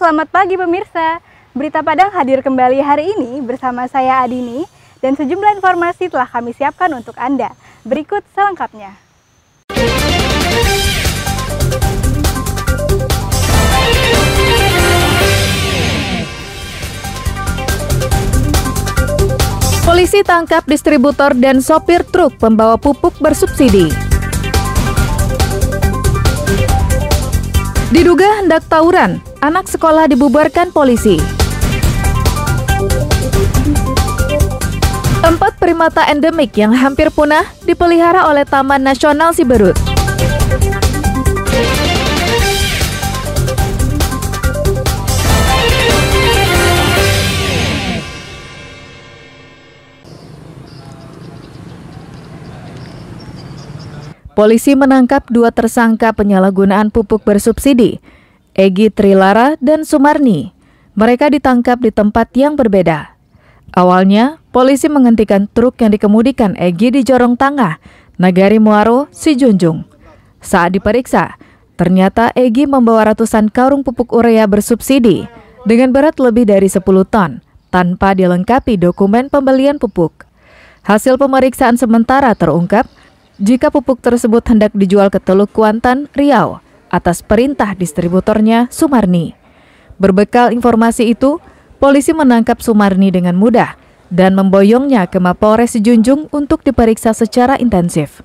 selamat pagi pemirsa. Berita Padang hadir kembali hari ini bersama saya Adini dan sejumlah informasi telah kami siapkan untuk Anda. Berikut selengkapnya. Polisi tangkap distributor dan sopir truk pembawa pupuk bersubsidi. Diduga hendak tawuran, anak sekolah dibubarkan polisi. 4 primata endemik yang hampir punah dipelihara oleh Taman Nasional Siberut. Polisi menangkap 2 tersangka penyalahgunaan pupuk bersubsidi, Egy Trilara dan Sumarni. Mereka ditangkap di tempat yang berbeda. Awalnya, polisi menghentikan truk yang dikemudikan Egy di Jorong Tangah, Nagari Muaro, Sijunjung. Saat diperiksa, ternyata Egy membawa ratusan karung pupuk urea bersubsidi dengan berat lebih dari 10 ton, tanpa dilengkapi dokumen pembelian pupuk. Hasil pemeriksaan sementara terungkap, jika pupuk tersebut hendak dijual ke Teluk Kuantan, Riau, atas perintah distributornya Sumarni. Berbekal informasi itu, polisi menangkap Sumarni dengan mudah dan memboyongnya ke Mapolres Sijunjung untuk diperiksa secara intensif.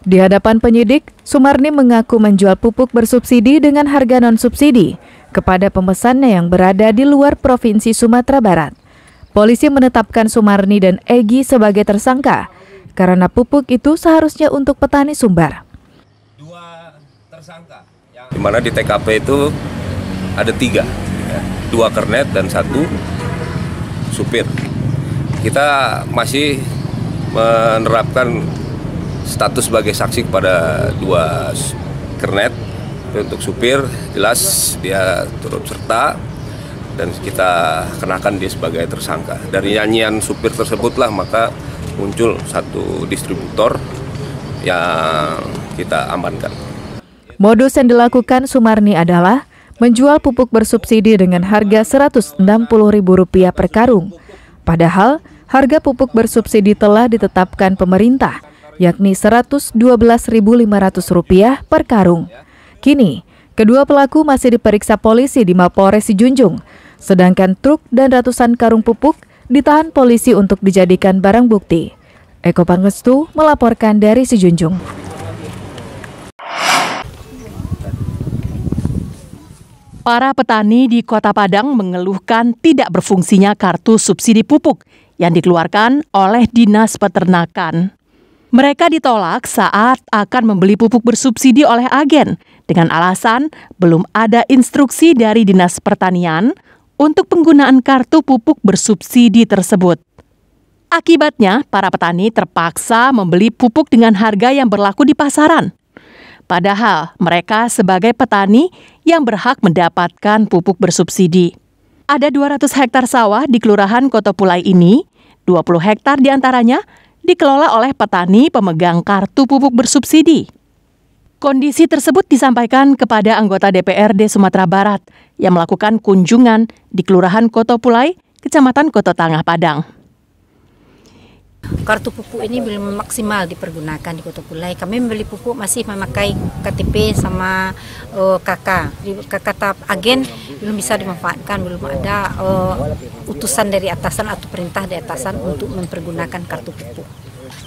Di hadapan penyidik, Sumarni mengaku menjual pupuk bersubsidi dengan harga non-subsidi kepada pemesannya yang berada di luar Provinsi Sumatera Barat. Polisi menetapkan Sumarni dan Egy sebagai tersangka karena pupuk itu seharusnya untuk petani Sumbar. 2 tersangka, di mana di TKP itu ada 3, 2 kernet dan 1 supir. Kita masih menerapkan status sebagai saksi kepada 2 kernet. Untuk supir jelas dia turut serta dan kita kenakan dia sebagai tersangka. Dari nyanyian supir tersebutlah maka muncul 1 distributor yang kita amankan. Modus yang dilakukan Sumarni adalah menjual pupuk bersubsidi dengan harga Rp160.000 per karung. Padahal harga pupuk bersubsidi telah ditetapkan pemerintah, yakni Rp112.500 per karung. Kini, kedua pelaku masih diperiksa polisi di Mapolres Sijunjung, sedangkan truk dan ratusan karung pupuk ditahan polisi untuk dijadikan barang bukti. Eko Pangestu melaporkan dari Sijunjung. Para petani di Kota Padang mengeluhkan tidak berfungsinya kartu subsidi pupuk yang dikeluarkan oleh Dinas Peternakan. Mereka ditolak saat akan membeli pupuk bersubsidi oleh agen dengan alasan belum ada instruksi dari Dinas Pertanian untuk penggunaan kartu pupuk bersubsidi tersebut. Akibatnya, para petani terpaksa membeli pupuk dengan harga yang berlaku di pasaran. Padahal mereka sebagai petani yang berhak mendapatkan pupuk bersubsidi. Ada 200 hektar sawah di Kelurahan Kotopulai ini, 20 hektar diantaranya dikelola oleh petani pemegang kartu pupuk bersubsidi. Kondisi tersebut disampaikan kepada anggota DPRD Sumatera Barat yang melakukan kunjungan di Kelurahan Kotopulai, Kecamatan Kota Tangah, Padang. Kartu pupuk ini belum maksimal dipergunakan di Kotopulai. Kami membeli pupuk masih memakai KTP sama KK. Kata agen belum bisa dimanfaatkan, belum ada utusan dari atasan atau perintah dari atasan untuk mempergunakan kartu pupuk.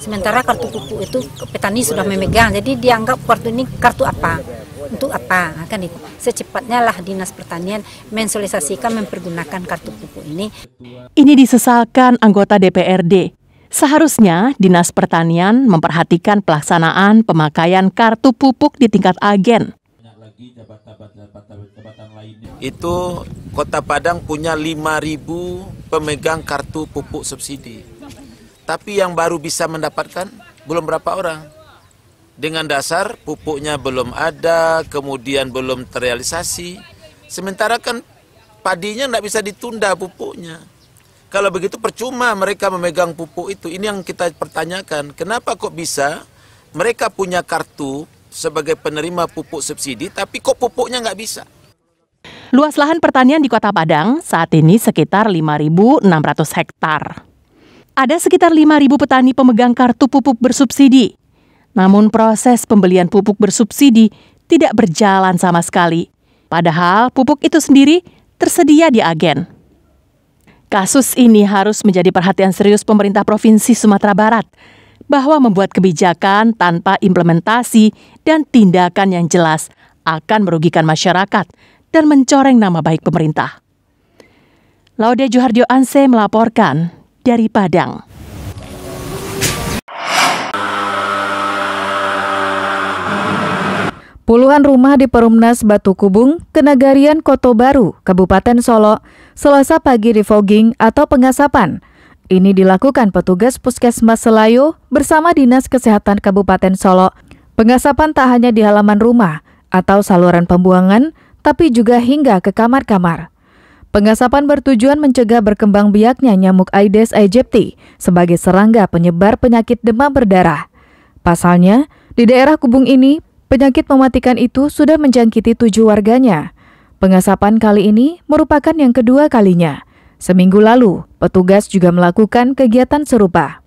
Sementara kartu pupuk itu petani sudah memegang, jadi dianggap kartu ini kartu apa, untuk apa, kan itu. Secepatnya lah Dinas Pertanian mensosialisasikan mempergunakan kartu pupuk ini. Ini disesalkan anggota DPRD. Seharusnya Dinas Pertanian memperhatikan pelaksanaan pemakaian kartu pupuk di tingkat agen. Itu Kota Padang punya 5.000 pemegang kartu pupuk subsidi. Tapi yang baru bisa mendapatkan belum berapa orang. Dengan dasar pupuknya belum ada, kemudian belum terrealisasi. Sementara kan padinya tidak bisa ditunda pupuknya. Kalau begitu percuma mereka memegang pupuk itu. Ini yang kita pertanyakan. Kenapa kok bisa mereka punya kartu sebagai penerima pupuk subsidi, tapi kok pupuknya nggak bisa? Luas lahan pertanian di Kota Padang saat ini sekitar 5.600 hektar. Ada sekitar 5.000 petani pemegang kartu pupuk bersubsidi. Namun proses pembelian pupuk bersubsidi tidak berjalan sama sekali. Padahal pupuk itu sendiri tersedia di agen. Kasus ini harus menjadi perhatian serius pemerintah Provinsi Sumatera Barat bahwa membuat kebijakan tanpa implementasi dan tindakan yang jelas akan merugikan masyarakat dan mencoreng nama baik pemerintah. Laude Juhardio Anse melaporkan dari Padang. Puluhan rumah di Perumnas Batu Kubung, Kenagarian Koto Baru, Kabupaten Solo, Selasa pagi di-fogging atau pengasapan. Ini dilakukan petugas Puskesmas Selayo bersama Dinas Kesehatan Kabupaten Solo. Pengasapan tak hanya di halaman rumah atau saluran pembuangan, tapi juga hingga ke kamar-kamar. Pengasapan bertujuan mencegah berkembang biaknya nyamuk Aedes aegypti sebagai serangga penyebar penyakit demam berdarah. Pasalnya, di daerah Kubung ini, penyakit mematikan itu sudah menjangkiti 7 warganya. Pengasapan kali ini merupakan yang kedua kalinya. Seminggu lalu, petugas juga melakukan kegiatan serupa.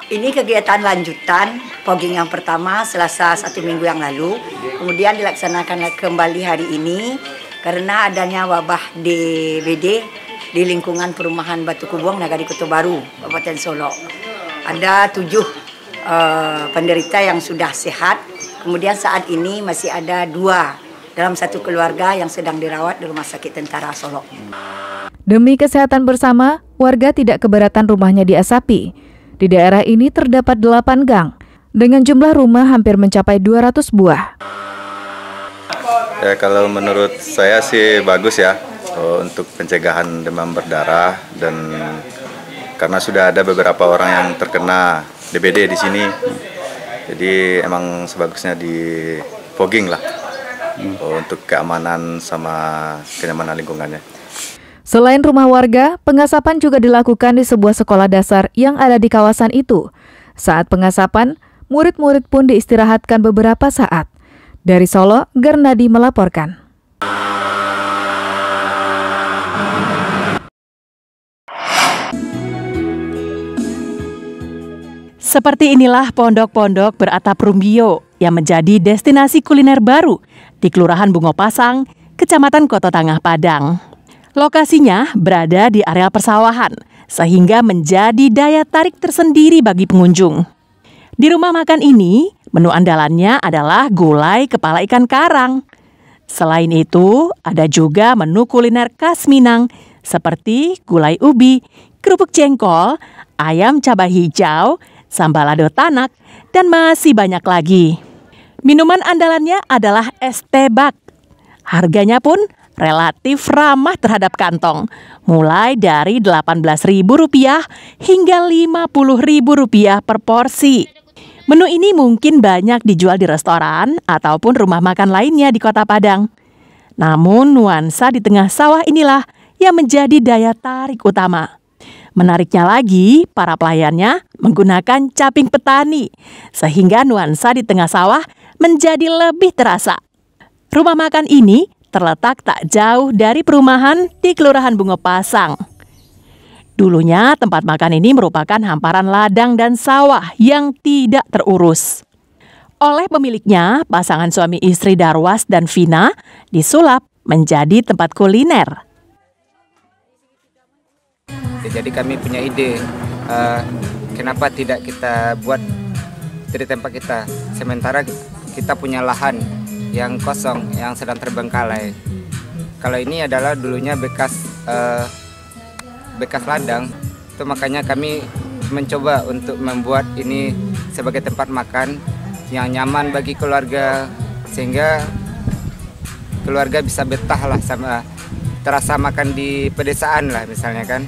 Ini kegiatan lanjutan, fogging yang pertama Selasa 1 minggu yang lalu, kemudian dilaksanakan kembali hari ini karena adanya wabah DBD di lingkungan perumahan Batu Kubung, Nagari Koto Baru, Kabupaten Solo. Ada 7 penderita yang sudah sehat, kemudian saat ini masih ada 2 dalam satu keluarga yang sedang dirawat di Rumah Sakit Tentara Solo. Demi kesehatan bersama, warga tidak keberatan rumahnya diasapi. Di daerah ini terdapat 8 gang, dengan jumlah rumah hampir mencapai 200 buah. Ya, kalau menurut saya sih bagus ya untuk pencegahan demam berdarah, dan karena sudah ada beberapa orang yang terkena DBD di sini, jadi emang sebagusnya di fogging lah untuk keamanan sama kenyamanan lingkungannya. Selain rumah warga, pengasapan juga dilakukan di sebuah sekolah dasar yang ada di kawasan itu. Saat pengasapan, murid-murid pun diistirahatkan beberapa saat. Dari Solo, Gernadi melaporkan. Seperti inilah pondok-pondok beratap rumbio yang menjadi destinasi kuliner baru di Kelurahan Bungopasang, Kecamatan Koto Tangah, Padang. Lokasinya berada di areal persawahan, sehingga menjadi daya tarik tersendiri bagi pengunjung. Di rumah makan ini, menu andalannya adalah gulai kepala ikan karang. Selain itu, ada juga menu kuliner khas Minang, seperti gulai ubi, kerupuk jengkol, ayam cabai hijau, sambal lado tanak, dan masih banyak lagi. Minuman andalannya adalah es teh bak. Harganya pun relatif ramah terhadap kantong, mulai dari Rp18.000 hingga Rp50.000 per porsi. Menu ini mungkin banyak dijual di restoran ataupun rumah makan lainnya di Kota Padang. Namun nuansa di tengah sawah inilah yang menjadi daya tarik utama. Menariknya lagi, para pelayannya menggunakan caping petani, sehingga nuansa di tengah sawah menjadi lebih terasa. Rumah makan ini terletak tak jauh dari perumahan di Kelurahan Bungopasang. Dulunya tempat makan ini merupakan hamparan ladang dan sawah yang tidak terurus. Oleh pemiliknya, pasangan suami istri Darwas dan Vina disulap menjadi tempat kuliner. Jadi kami punya ide, kenapa tidak kita buat dari tempat kita, sementara kita punya lahan yang kosong, yang sedang terbengkalai. Kalau ini adalah dulunya bekas ladang, itu makanya kami mencoba untuk membuat ini sebagai tempat makan yang nyaman bagi keluarga, sehingga keluarga bisa betah lah, sama terasa makan di pedesaan lah misalnya kan.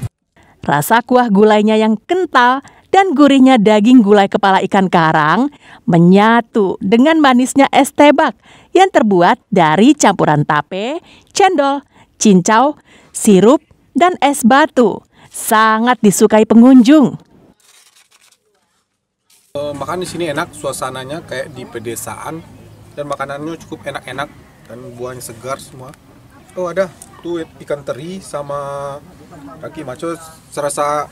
Rasa kuah gulainya yang kental dan gurihnya daging gulai kepala ikan karang menyatu dengan manisnya es teh bak yang terbuat dari campuran tape, cendol, cincau, sirup, dan es batu. Sangat disukai pengunjung. Makan di sini enak, suasananya kayak di pedesaan dan makanannya cukup enak-enak dan buahnya segar semua. Oh ada, tuh ikan teri sama kaki maco, serasa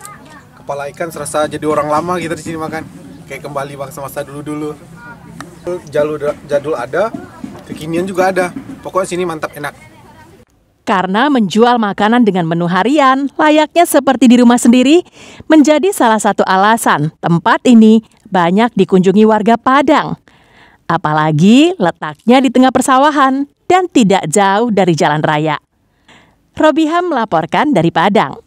kepala ikan, serasa jadi orang lama kita di sini makan. Kayak kembali masa-masa dulu-dulu. Jadul ada, kekinian juga ada. Pokoknya sini mantap, enak. Karena menjual makanan dengan menu harian, layaknya seperti di rumah sendiri, menjadi salah satu alasan tempat ini banyak dikunjungi warga Padang. Apalagi letaknya di tengah persawahan dan tidak jauh dari jalan raya. Robiham melaporkan dari Padang.